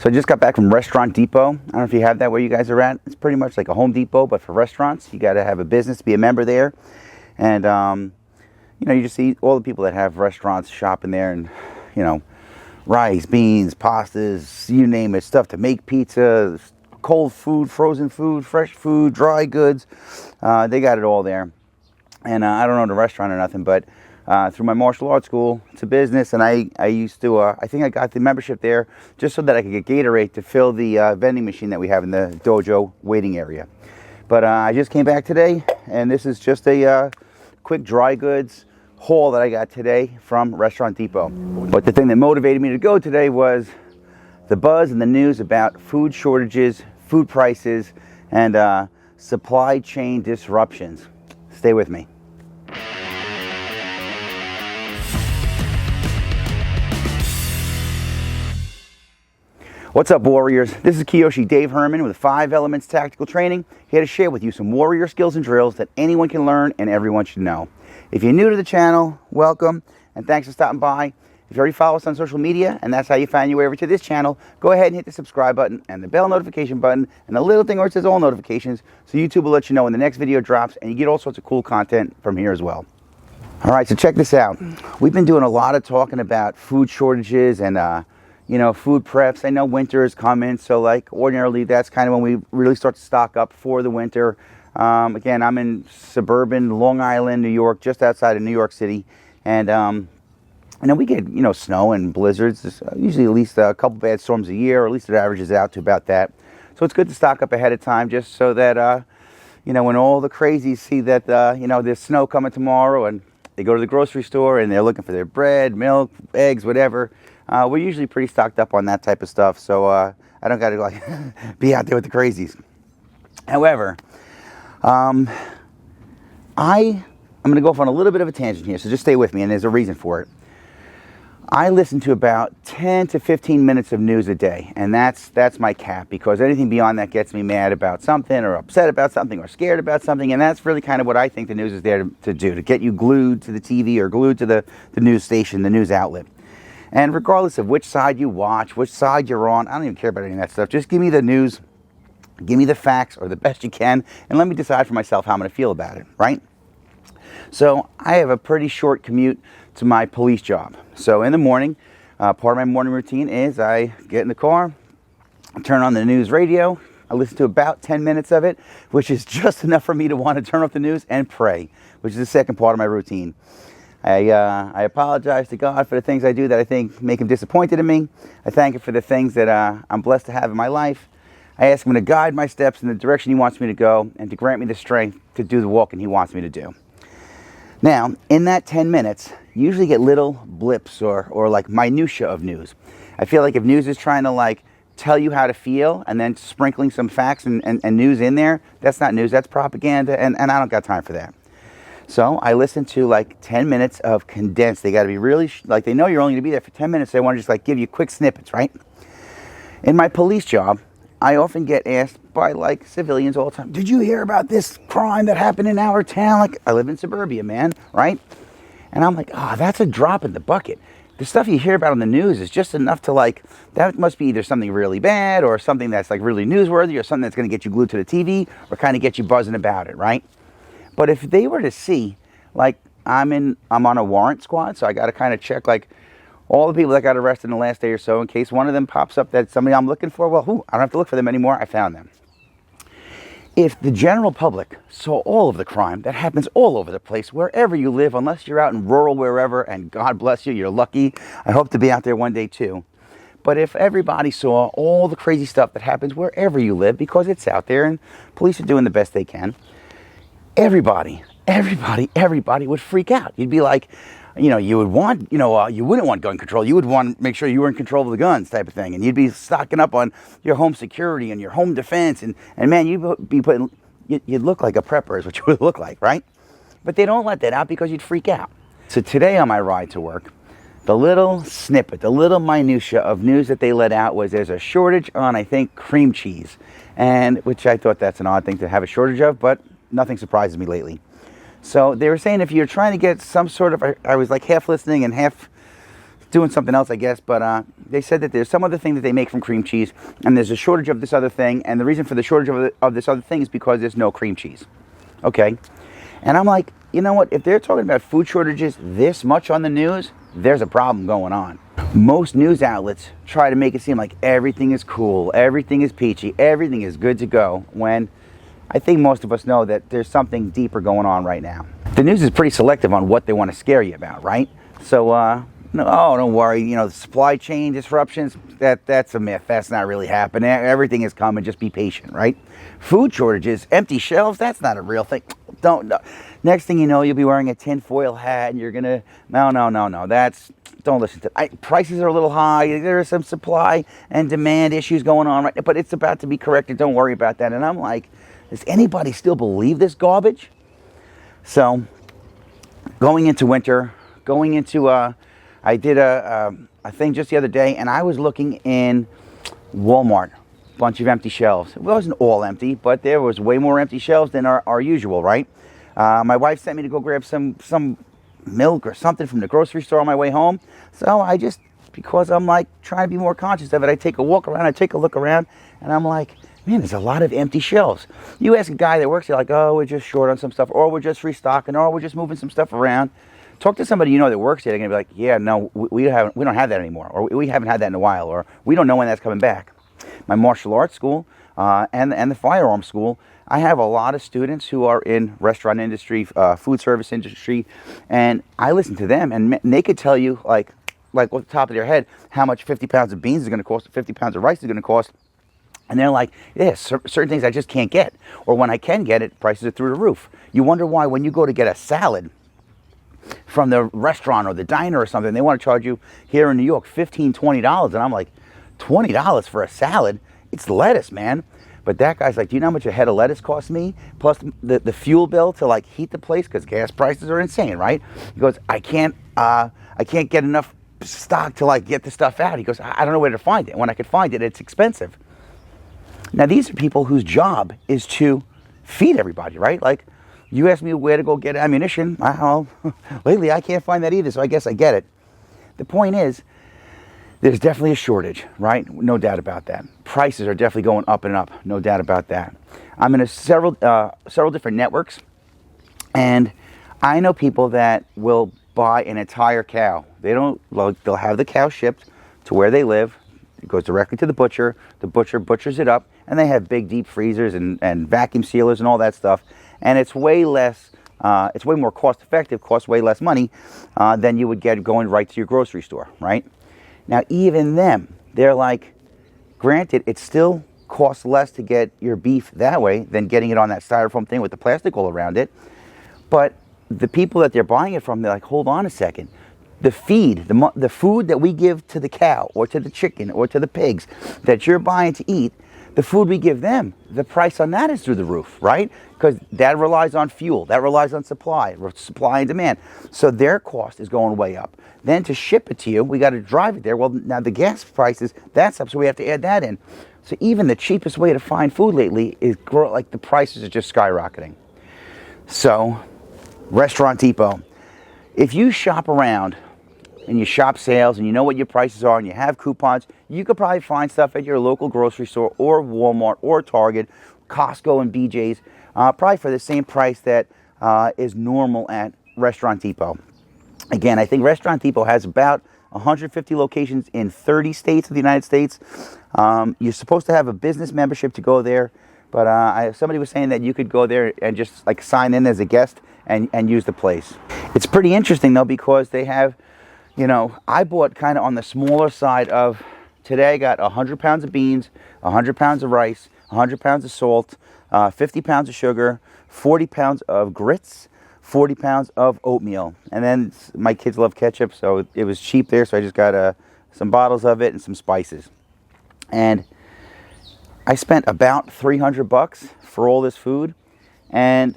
So I just got back from Restaurant Depot. I don't know if you have that where you guys are at. It's pretty much like a Home Depot, but for restaurants. You got to have a business to be a member there. And, you know, you just see all the people that have restaurants shopping there and, you know, rice, beans, pastas, you name it, stuff to make pizza, cold food, frozen food, fresh food, dry goods. They got it all there. And I don't own a restaurant or nothing, but through my martial arts school, it's a business, and I used to, I think I got the membership there just so that I could get Gatorade to fill the vending machine that we have in the dojo waiting area. But I just came back today, and this is just a quick dry goods haul that I got today from Restaurant Depot. But the thing that motivated me to go today was the buzz and the news about food shortages, food prices, and supply chain disruptions. Stay with me. What's up, warriors? This is Kiyoshi Dave Herman with 5 Elements Tactical Training, here to share with you some warrior skills and drills that anyone can learn and everyone should know. If you're new to the channel, welcome, and thanks for stopping by. If you already follow us on social media, and that's how you find your way over to this channel, go ahead and hit the subscribe button and the bell notification button and the little thing where it says all notifications, so YouTube will let you know when the next video drops, and you get all sorts of cool content from here as well. All right, so check this out. We've been doing a lot of talking about food shortages and you know, food preps. I know winter is coming, so like ordinarily that's kind of when we really start to stock up for the winter. Again, I'm in suburban Long Island, New York, just outside of New York City, and you know, we get, you know, snow and blizzards, usually at least a couple bad storms a year, or at least it averages out to about that. So it's good to stock up ahead of time, just so that you know, when all the crazies see that you know, there's snow coming tomorrow, and they go to the grocery store and they're looking for their bread, milk, eggs, whatever. We're usually pretty stocked up on that type of stuff, so I don't got to like be out there with the crazies. However, I'm going to go off on a little bit of a tangent here, so just stay with me, and there's a reason for it. I listen to about 10 to 15 minutes of news a day, and that's my cap, because anything beyond that gets me mad about something, or upset about something, or scared about something, and that's really kind of what I think the news is there to do, to get you glued to the TV or glued to the news station, the news outlet. And regardless of which side you watch, which side you're on, I don't even care about any of that stuff. Just give me the news, give me the facts, or the best you can, and let me decide for myself how I'm going to feel about it, right? So I have a pretty short commute to my police job. So in the morning, part of my morning routine is I get in the car, I turn on the news radio, I listen to about 10 minutes of it, which is just enough for me to want to turn off the news and pray, which is the second part of my routine. I apologize to God for the things I do that I think make him disappointed in me. I thank him for the things that I'm blessed to have in my life. I ask him to guide my steps in the direction he wants me to go, and to grant me the strength to do the walking he wants me to do. Now, in that 10 minutes, you usually get little blips or like minutia of news. I feel like if news is trying to like tell you how to feel and then sprinkling some facts and news in there, that's not news, that's propaganda, and I don't got time for that. So I listen to like 10 minutes of condensed. They got to be really, like, they know you're only going to be there for 10 minutes. They want to just like give you quick snippets, right? In my police job, I often get asked by like civilians all the time, did you hear about this crime that happened in our town? Like, I live in suburbia, man, right? And I'm like, oh, that's a drop in the bucket. The stuff you hear about on the news is just enough to like, that must be either something really bad or something that's like really newsworthy or something that's going to get you glued to the TV or kind of get you buzzing about it, right? But if they were to see, like, I'm on a warrant squad, so I got to kind of check, like, all the people that got arrested in the last day or so, in case one of them pops up that's somebody I'm looking for, well, I don't have to look for them anymore, I found them. If the general public saw all of the crime that happens all over the place, wherever you live, unless you're out in rural wherever, and God bless you, you're lucky, I hope to be out there one day too. But if everybody saw all the crazy stuff that happens wherever you live, because it's out there, and police are doing the best they can, everybody would freak out. You'd be like, you know, you would want, you know, you wouldn't want gun control. You would want to make sure you were in control of the guns type of thing. And you'd be stocking up on your home security and your home defense. And man, you'd be putting, you'd look like a prepper is what you would look like, right? But they don't let that out because you'd freak out. So today on my ride to work, the little snippet, the little minutia of news that they let out was there's a shortage on, I think, cream cheese. And which I thought that's an odd thing to have a shortage of, but nothing surprises me lately. So they were saying if you're trying to get some sort of, I was like half listening and half doing something else, I guess, but they said that there's some other thing that they make from cream cheese, and there's a shortage of this other thing, and the reason for the shortage of this other thing is because there's no cream cheese. Okay? And I'm like, you know what? If they're talking about food shortages this much on the news, there's a problem going on. Most news outlets try to make it seem like everything is cool, everything is peachy, everything is good to go, when I think most of us know that there's something deeper going on right now. The news is pretty selective on what they want to scare you about, right? So, no, oh, don't worry, you know, the supply chain disruptions, that's a myth. That's not really happening. Everything is coming, just be patient, right? Food shortages, empty shelves, that's not a real thing. Don't. Next thing you know, you'll be wearing a tinfoil hat and you're gonna, no, don't listen to it. Prices are a little high. There are some supply and demand issues going on right now, but it's about to be corrected. Don't worry about that. And I'm like, does anybody still believe this garbage? So, going into winter, I did a thing just the other day, and I was looking in Walmart, bunch of empty shelves. It wasn't all empty, but there was way more empty shelves than our usual, right? My wife sent me to go grab some milk or something from the grocery store on my way home. So I just, because I'm like trying to be more conscious of it, I take a walk around, I take a look around, and I'm like, man, there's a lot of empty shelves. You ask a guy that works here, like, oh, we're just short on some stuff, or we're just restocking, or we're just moving some stuff around. Talk to somebody you know that works here, they're going to be like, yeah, no, we don't have that anymore, or we haven't had that in a while, or we don't know when that's coming back. My martial arts school and the firearm school, I have a lot of students who are in restaurant industry, food service industry, and I listen to them, and they could tell you, like off the top of their head, how much 50 pounds of beans is going to cost, 50 pounds of rice is going to cost. And they're like, yeah, certain things I just can't get. Or when I can get it, prices are through the roof. You wonder why when you go to get a salad from the restaurant or the diner or something, they want to charge you here in New York $15, $20. And I'm like, $20 for a salad? It's lettuce, man. But that guy's like, do you know how much a head of lettuce costs me? Plus the fuel bill to like heat the place, because gas prices are insane, right? He goes, I can't get enough stock to like get the stuff out. He goes, I don't know where to find it. When I could find it, it's expensive. Now, these are people whose job is to feed everybody, right? Like, you ask me where to go get ammunition. Well, lately I can't find that either, so I guess I get it. The point is, there's definitely a shortage, right? No doubt about that. Prices are definitely going up and up, no doubt about that. I'm in several different networks, and I know people that will buy an entire cow. They'll have the cow shipped to where they live. It goes directly to the butcher. The butcher butchers it up, and they have big deep freezers and vacuum sealers and all that stuff. And it's way less, it's way more cost effective, costs way less money than you would get going right to your grocery store, right? Now, even them, they're like, granted, it still costs less to get your beef that way than getting it on that styrofoam thing with the plastic all around it. But the people that they're buying it from, they're like, hold on a second. The feed, the food that we give to the cow or to the chicken or to the pigs that you're buying to eat, the food we give them, the price on that is through the roof, right? Because that relies on fuel, that relies on supply and demand. So their cost is going way up. Then to ship it to you, we got to drive it there. Well, now the gas prices, that's up, so we have to add that in. So even the cheapest way to find food lately is like the prices are just skyrocketing. So, Restaurant Depot. If you shop around and you shop sales and you know what your prices are and you have coupons, you could probably find stuff at your local grocery store or Walmart or Target, Costco and BJ's, probably for the same price that is normal at Restaurant Depot. Again, I think Restaurant Depot has about 150 locations in 30 states of the United States. You're supposed to have a business membership to go there, but somebody was saying that you could go there and just like sign in as a guest and use the place. It's pretty interesting though, because they have, you know, I bought kind of on the smaller side of, today I got 100 pounds of beans, 100 pounds of rice, 100 pounds of salt, 50 pounds of sugar, 40 pounds of grits, 40 pounds of oatmeal. And then my kids love ketchup, so it was cheap there, so I just got some bottles of it and some spices. And I spent about $300 for all this food. And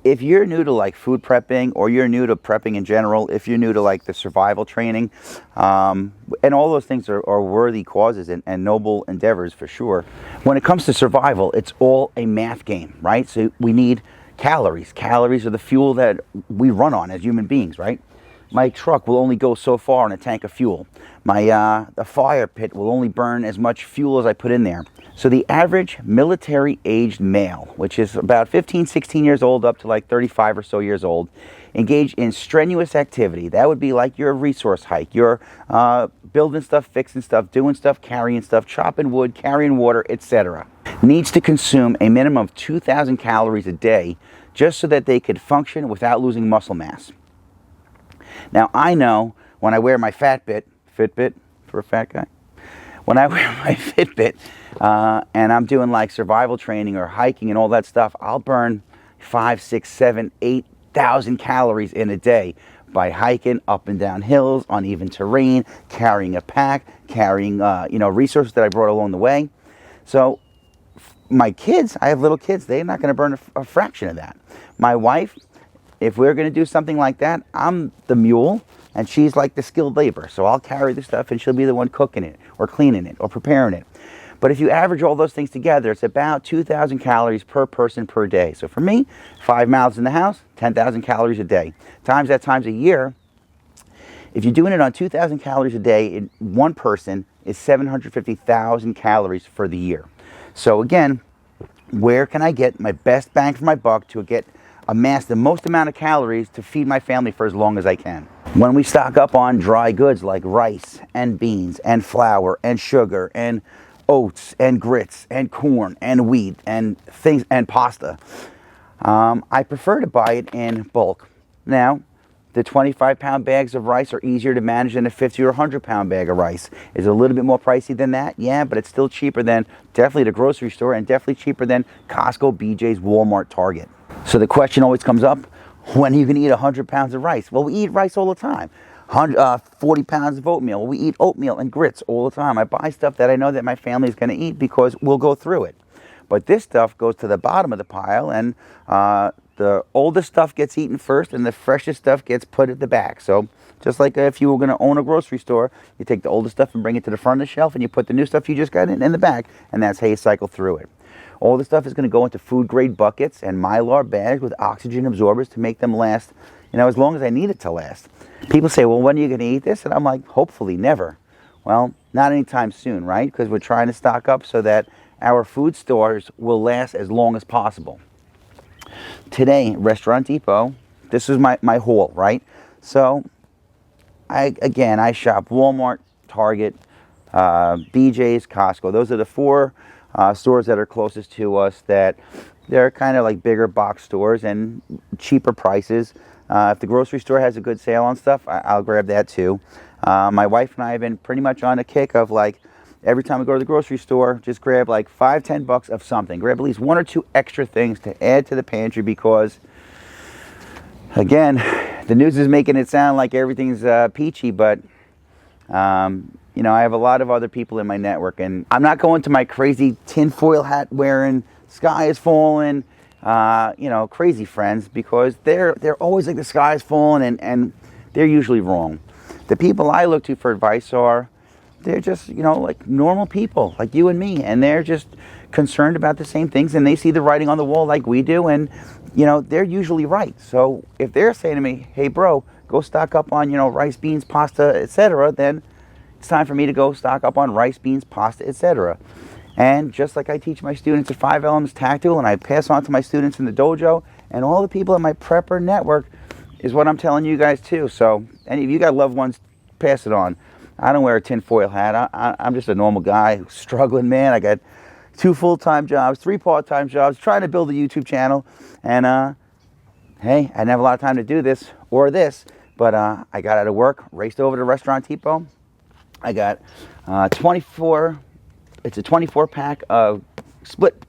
if you're new to like food prepping, or you're new to prepping in general, if you're new to like the survival training, and all those things are worthy causes and noble endeavors for sure. When it comes to survival, it's all a math game, right? So we need calories. Calories are the fuel that we run on as human beings, right? My truck will only go so far on a tank of fuel. The fire pit will only burn as much fuel as I put in there. So the average military-aged male, which is about 15, 16 years old up to like 35 or so years old, engaged in strenuous activity. That would be like your resource hike, your building stuff, fixing stuff, doing stuff, carrying stuff, chopping wood, carrying water, etc. Needs to consume a minimum of 2,000 calories a day just so that they could function without losing muscle mass. Now, I know when I wear my Fitbit for a fat guy, when I wear my Fitbit and I'm doing like survival training or hiking and all that stuff, I'll burn 5, 6, 7, 8,000 calories in a day by hiking up and down hills, uneven terrain, carrying a pack, carrying resources that I brought along the way. So my kids, I have little kids, they're not going to burn a fraction of that. My wife, if we're going to do something like that, I'm the mule and she's like the skilled labor. So I'll carry the stuff and she'll be the one cooking it or cleaning it or preparing it. But if you average all those things together, it's about 2,000 calories per person per day. So for me, 5 miles in the house, 10,000 calories a day. Times that times a year, if you're doing it on 2,000 calories a day, one person is 750,000 calories for the year. So again, where can I get my best bang for my buck to amass the most amount of calories to feed my family for as long as I can? When we stock up on dry goods like rice and beans and flour and sugar and oats and grits and corn and wheat and things and pasta, I prefer to buy it in bulk. Now, the 25-pound bags of rice are easier to manage than a 50 or 100-pound bag of rice. Is it a little bit more pricey than that? Yeah, but it's still cheaper than definitely the grocery store and definitely cheaper than Costco, BJ's, Walmart, Target. So the question always comes up, when are you going to eat 100 pounds of rice? Well, we eat rice all the time. 40 pounds of oatmeal. Well, we eat oatmeal and grits all the time. I buy stuff that I know that my family is going to eat because we'll go through it. But this stuff goes to the bottom of the pile, and the oldest stuff gets eaten first and the freshest stuff gets put at the back. So just like if you were going to own a grocery store, you take the oldest stuff and bring it to the front of the shelf and you put the new stuff you just got in the back, and that's how you cycle through it. All the stuff is going to go into food grade buckets and Mylar bags with oxygen absorbers to make them last, as long as I need it to last. People say, well, when are you going to eat this? And I'm like, hopefully never. Well, not anytime soon, right? Because we're trying to stock up so that our food stores will last as long as possible. Today, Restaurant Depot, this is my haul, right? So, I shop Walmart, Target, BJ's, Costco. Those are the 4 stores that are closest to us that they're kind of like bigger box stores and cheaper prices. If the grocery store has a good sale on stuff, I'll grab that too. My wife and I have been pretty much on a kick of like, every time we go to the grocery store, just grab like $5-10 of something. Grab at least 1 or 2 extra things to add to the pantry because, again, the news is making it sound like everything's peachy, but, I have a lot of other people in my network, and I'm not going to my crazy tinfoil hat wearing, sky is falling, crazy friends, because they're always like the sky is falling, and they're usually wrong. The people I look to for advice they're just, like normal people, like you and me, and they're just concerned about the same things, and they see the writing on the wall like we do, and, they're usually right. So if they're saying to me, hey, bro, go stock up on, rice, beans, pasta, etc., then it's time for me to go stock up on rice, beans, pasta, etc. And just like I teach my students at 5 Elements Tactical, and I pass on to my students in the dojo, and all the people in my prepper network, is what I'm telling you guys too. So any of you got loved ones, pass it on. I don't wear a tinfoil hat. I'm just a normal guy, struggling man. I got 2 full-time jobs, 3 part-time jobs, trying to build a YouTube channel. And hey, I didn't have a lot of time to do this or this, but I got out of work, raced over to Restaurant Depot. I got 24, it's a 24-pack of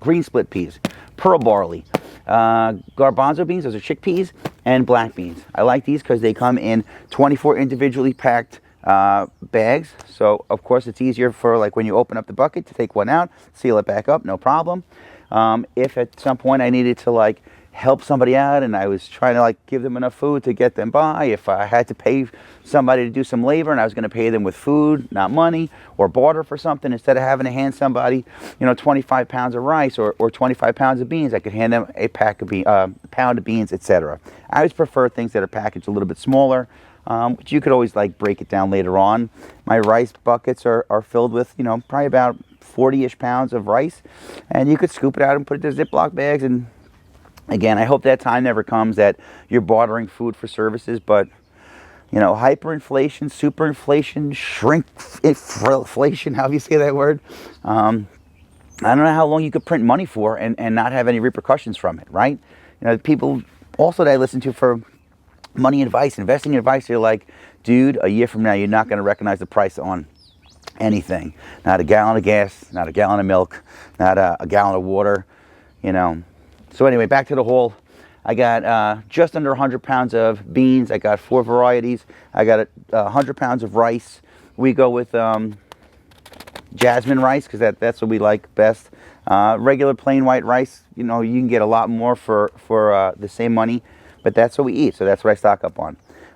green split peas, pearl barley, garbanzo beans, those are chickpeas, and black beans. I like these because they come in 24 individually packed bags. So, of course, it's easier for, like, when you open up the bucket to take one out, seal it back up, no problem. If at some point I needed to, like, help somebody out and I was trying to, like, give them enough food to get them by, if I had to pay somebody to do some labor and I was going to pay them with food, not money, or barter for something, instead of having to hand somebody, 25 pounds of rice or 25 pounds of beans, I could hand them a pound of beans, etc. I always prefer things that are packaged a little bit smaller. which you could always like break it down later on. My rice buckets are filled with, you know, probably about 40-ish pounds of rice, and you could scoop it out and put it in Ziploc bags. And again, I hope that time never comes that you're bartering food for services, but you know, hyperinflation, superinflation, shrinkflation, however you say that word. I don't know how long you could print money for and not have any repercussions from it, right? You know, people also that I listen to for money advice, investing advice, they're like, dude, a year from now, you're not going to recognize the price on anything. Not a gallon of gas, not a gallon of milk, not a gallon of water, you know. So anyway, back to the haul. I got just under 100 pounds of beans. I got 4 varieties. I got 100 pounds of rice. We go with jasmine rice because that's what we like best. Regular plain white rice, you know, you can get a lot more for the same money, but that's what we eat, so that's what I stock up on.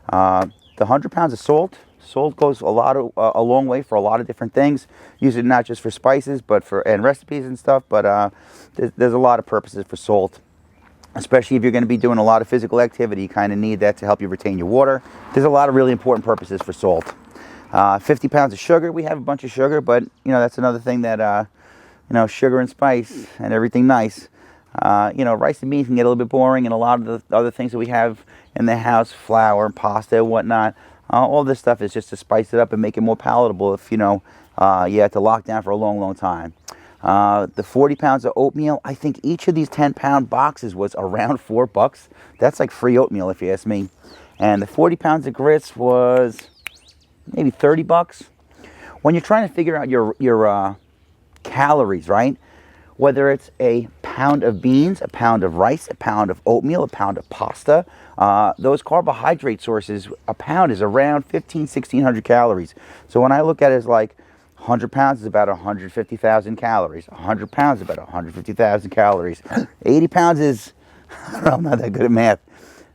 The 100 pounds of salt. Salt goes a long way for a lot of different things. Use it not just for spices, but and recipes and stuff. But there's a lot of purposes for salt. Especially if you're going to be doing a lot of physical activity, you kind of need that to help you retain your water. There's a lot of really important purposes for salt. 50 pounds of sugar. We have a bunch of sugar, but you know, that's another thing that you know, sugar and spice and everything nice. You know, rice and beans can get a little bit boring, and a lot of the other things that we have in the house, flour and pasta and whatnot, all this stuff is just to spice it up and make it more palatable if, you know, you have to lock down for a long time. The 40 pounds of oatmeal, I think each of these 10-pound boxes was around $4. That's like free oatmeal if you ask me. And the 40 pounds of grits was maybe $30. When you're trying to figure out your calories, right? Whether it's a pound of beans, a pound of rice, a pound of oatmeal, a pound of pasta, those carbohydrate sources, a pound is around 1,600 calories. So when I look at it as like 100 pounds is about 150,000 calories. 100 pounds is about 150,000 calories. 80 pounds is, I don't know, I'm not that good at math.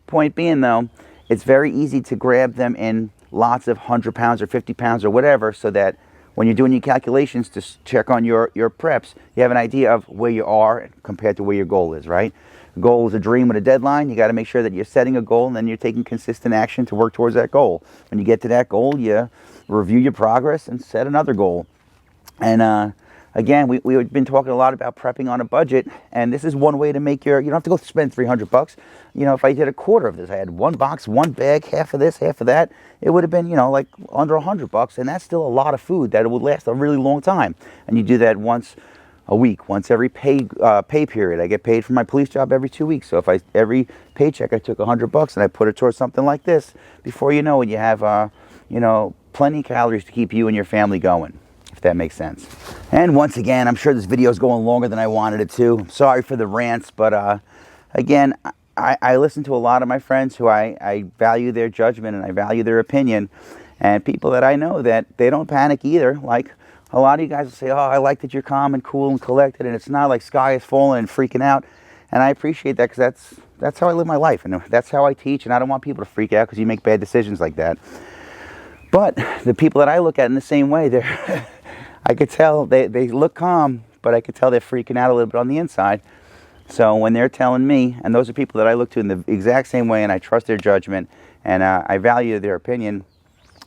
Point being though, it's very easy to grab them in lots of 100 pounds or 50 pounds or whatever, so that when you're doing your calculations to check on your preps, you have an idea of where you are compared to where your goal is, right? A goal is a dream with a deadline. You got to make sure that you're setting a goal and then you're taking consistent action to work towards that goal. When you get to that goal, you review your progress and set another goal. And again, we've been talking a lot about prepping on a budget, and this is one way to make you don't have to go spend $300. You know, if I did a quarter of this, I had one box, one bag, half of this, half of that, it would have been, you know, like under $100, and that's still a lot of food that it would last a really long time. And you do that once a week, once every pay period. I get paid for my police job every 2 weeks, so if every paycheck I took $100 and I put it towards something like this, before you know it, you have you know, plenty of calories to keep you and your family going, if that makes sense. And once again, I'm sure this video is going longer than I wanted it to. I'm sorry for the rants, but again, I listen to a lot of my friends who I value their judgment and I value their opinion, and people that I know that they don't panic either. Like a lot of you guys will say, oh, I like that you're calm and cool and collected, and it's not like sky is falling and freaking out. And I appreciate that, because that's how I live my life, and that's how I teach, and I don't want people to freak out because you make bad decisions like that. But the people that I look at in the same way, they're I could tell they look calm, but I could tell they're freaking out a little bit on the inside. So when they're telling me, and those are people that I look to in the exact same way, and I trust their judgment, and I value their opinion,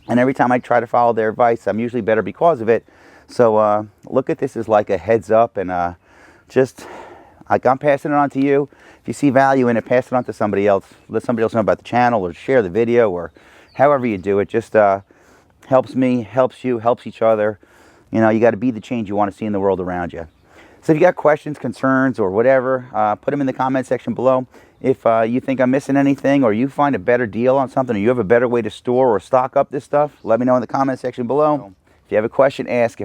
and every time I try to follow their advice, I'm usually better because of it. So look at this as like a heads up, and just like I'm passing it on to you. If you see value in it, pass it on to somebody else. Let somebody else know about the channel, or share the video, or however you do it. Just helps me, helps you, helps each other. You know, you got to be the change you want to see in the world around you. So if you got questions, concerns, or whatever, put them in the comment section below. If you think I'm missing anything, or you find a better deal on something, or you have a better way to store or stock up this stuff, let me know in the comment section below. If you have a question, ask.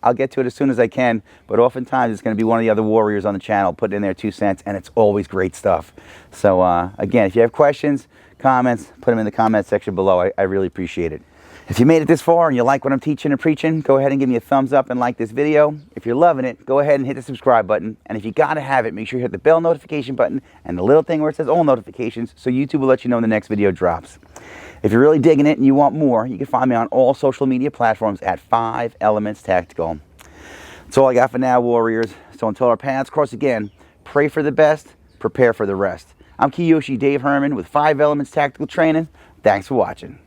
I'll get to it as soon as I can, but oftentimes it's going to be one of the other warriors on the channel putting in their 2 cents, and it's always great stuff. So again, if you have questions, comments, put them in the comment section below. I really appreciate it. If you made it this far and you like what I'm teaching and preaching, go ahead and give me a thumbs up and like this video. If you're loving it, go ahead and hit the subscribe button. And if you gotta have it, make sure you hit the bell notification button and the little thing where it says all notifications, so YouTube will let you know when the next video drops. If you're really digging it and you want more, you can find me on all social media platforms at 5 Elements Tactical. That's all I got for now, warriors. So until our paths cross again, pray for the best, prepare for the rest. I'm Kiyoshi Dave Herman with 5 Elements Tactical Training. Thanks for watching.